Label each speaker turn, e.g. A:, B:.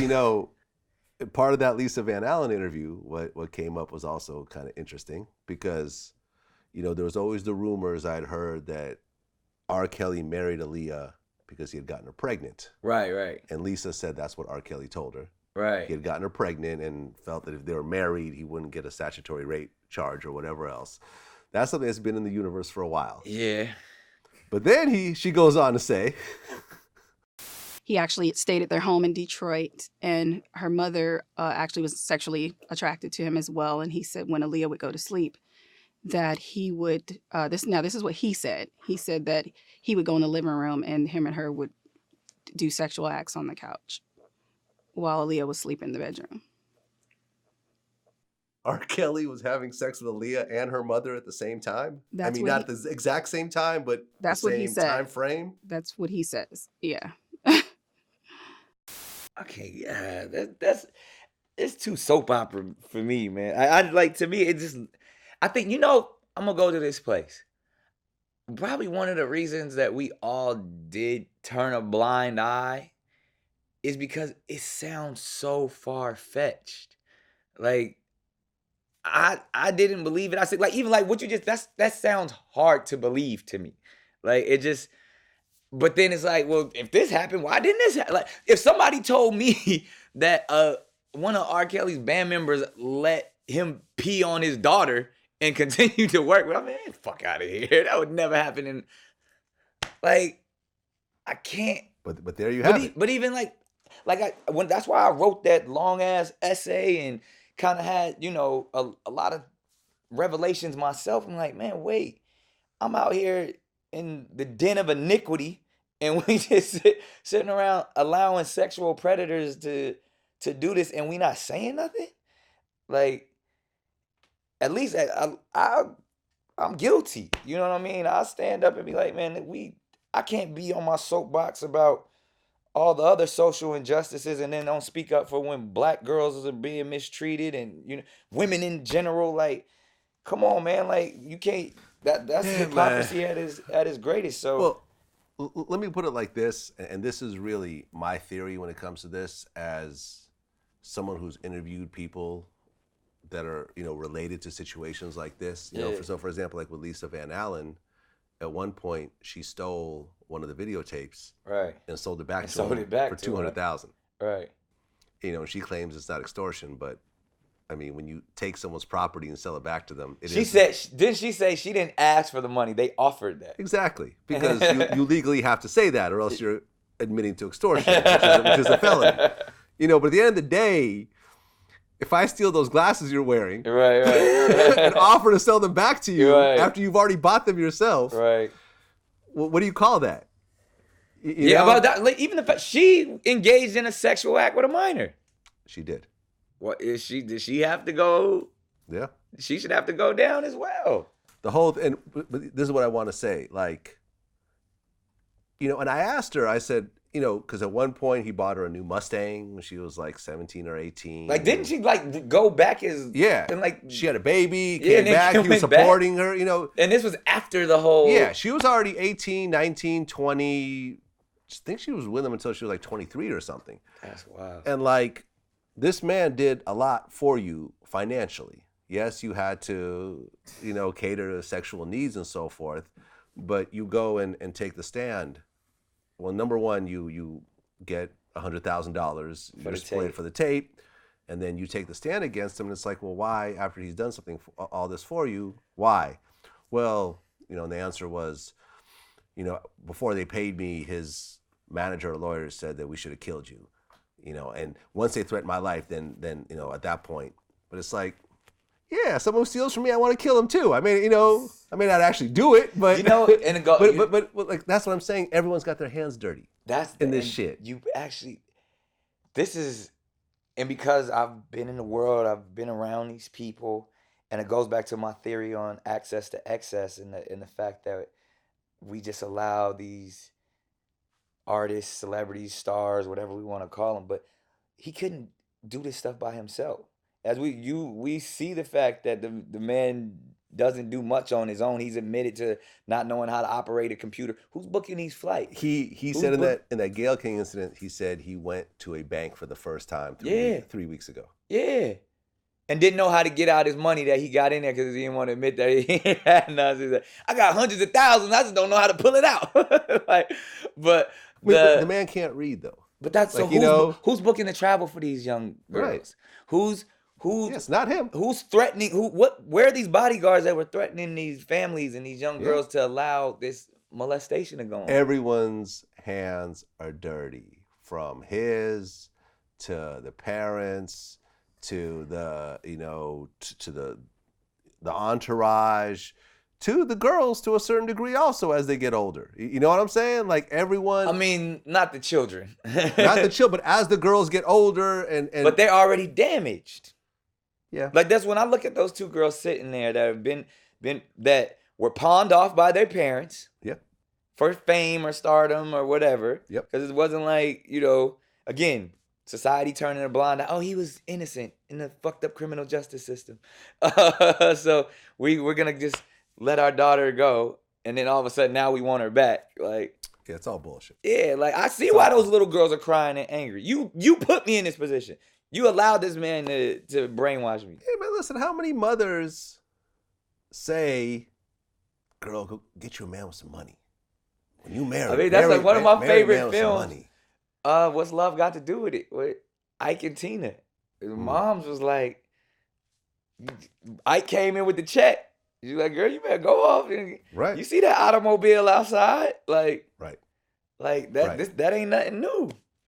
A: you know, part of that Lisa Van Allen interview, what came up was also kind of interesting because, there was always the rumors I'd heard that R. Kelly married Aaliyah because he had gotten her pregnant.
B: Right.
A: And Lisa said that's what R. Kelly told her.
B: Right.
A: He had gotten her pregnant and felt that if they were married, he wouldn't get a statutory rape charge or whatever else. That's something that's been in the universe for a while.
B: Yeah.
A: But then she goes on to say,
C: he actually stayed at their home in Detroit, and her mother actually was sexually attracted to him as well. And he said when Aaliyah would go to sleep, that he would, this is what he said. He said that he would go in the living room and him and her would do sexual acts on the couch while Aaliyah was sleeping in the bedroom.
A: R. Kelly was having sex with Aaliyah and her mother at the same time? Not the exact same time, but
C: that's
A: the
C: what he
A: same
C: said.
A: time frame?
C: That's what he says, yeah.
B: Okay, yeah, it's too soap opera for me, man. I like, to me, it just, I think, I'm gonna go to this place. Probably one of the reasons that we all did turn a blind eye is because it sounds so far-fetched. Like, I didn't believe it. I said, like, even like what you just, that sounds hard to believe to me. Like, it just, but then it's like, well, if this happened, why didn't this happen? Like, if somebody told me that one of R. Kelly's band members let him pee on his daughter and continue to work with him, man, fuck out of here. That would never happen. And like, I can't.
A: But there you have it.
B: But even that's why I wrote that long ass essay and kind of had, a lot of revelations myself. I'm like, man, wait, I'm out here in the den of iniquity, and we just sitting around allowing sexual predators to do this, and we not saying nothing. Like, at least I'm guilty. You know what I mean? I'll stand up and be like, man, I can't be on my soapbox about all the other social injustices and then don't speak up for when black girls are being mistreated and women in general. Like, come on, man. Like, you can't. That's hypocrisy at its greatest. So,
A: well, let me put it like this, and this is really my theory when it comes to this, as someone who's interviewed people that are related to situations like this. For example, like with Lisa Van Allen, at one point she stole one of the videotapes,
B: right,
A: and sold it back to him for $200,000.
B: Right.
A: She claims it's not extortion, but I mean, when you take someone's property and sell it back to them,
B: didn't she say she didn't ask for the money? They offered that.
A: Exactly, because you legally have to say that, or else you're admitting to extortion, which is a felony. But at the end of the day, if I steal those glasses you're wearing,
B: right,
A: and offer to sell them back to you after you've already bought them yourself,
B: right?
A: What do you call that?
B: About that, like, even the fact she engaged in a sexual act with a minor.
A: She did.
B: What is she? Did she have to go?
A: Yeah.
B: She should have to go down as well.
A: And this is what I want to say, like, and I asked her, I said, because at one point he bought her a new Mustang when she was like 17 or 18.
B: Like, didn't she like go back as?
A: Yeah.
B: And like,
A: she had a baby, came back, he was supporting her,
B: And this was after the whole.
A: Yeah, she was already 18, 19, 20. I think she was with him until she was like 23 or something.
B: That's wild.
A: And like, this man did a lot for you financially. Yes, you had to, cater to sexual needs and so forth, but you go and take the stand. Well, number one, you get $100,000. You're split for the tape, and then you take the stand against him, and it's like, well, why, after he's done something, all this for you, why? Well, and the answer was, before they paid me, his manager or lawyer said that we should have killed you. And once they threatened my life, then at that point. But it's like, yeah, someone who steals from me, I want to kill him too. I mean, I may not actually do it, but but like, that's what I'm saying. Everyone's got their hands dirty. In this shit.
B: You actually, and because I've been in the world, I've been around these people, and it goes back to my theory on access to excess and the fact that we just allow these artists, celebrities, stars, whatever we want to call them, but he couldn't do this stuff by himself. As we see the fact that the man doesn't do much on his own. He's admitted to not knowing how to operate a computer. Who's booking these flights?
A: He said in that Gayle King incident, he said he went to a bank for the first time 3 weeks ago.
B: Yeah. And didn't know how to get out his money that he got in there because he didn't want to admit that he had none. He's like, I got hundreds of thousands. I just don't know how to pull it out. But
A: the man can't read though.
B: But that's
A: like,
B: so who's booking the travel for these young girls?
A: Right.
B: Who's
A: Yes, not him.
B: Who's threatening where are these bodyguards that were threatening these families and these young girls to allow this molestation to go on?
A: Everyone's hands are dirty, from his to the parents to the to the entourage, to the girls to a certain degree also as they get older. You know what I'm saying? Like everyone.
B: I mean, not the children.
A: Not the children, but as the girls get older and
B: but they're already damaged.
A: Yeah.
B: Like that's when I look at those two girls sitting there that have been that were pawned off by their parents.
A: Yep.
B: For fame or stardom or whatever.
A: Yep.
B: Because it wasn't like, again, society turning a blind eye. Oh, he was innocent in the fucked up criminal justice system. So we're going to just let our daughter go. And then all of a sudden now we want her back. Like,
A: yeah, it's all bullshit.
B: Yeah, like I see why those little girls are crying and angry. You put me in this position. You allowed this man to brainwash me.
A: Hey, man, listen, how many mothers say, girl, go get you a man with some money? When you marry,
B: I mean, that's like one of my favorite films.
A: Money.
B: What's Love Got to Do with It? With Ike and Tina. His mom's was like, Ike came in with the check. She's like, girl, you better go off. And
A: right.
B: You see that automobile outside? Like,
A: right.
B: Like that.
A: Right.
B: That ain't nothing new.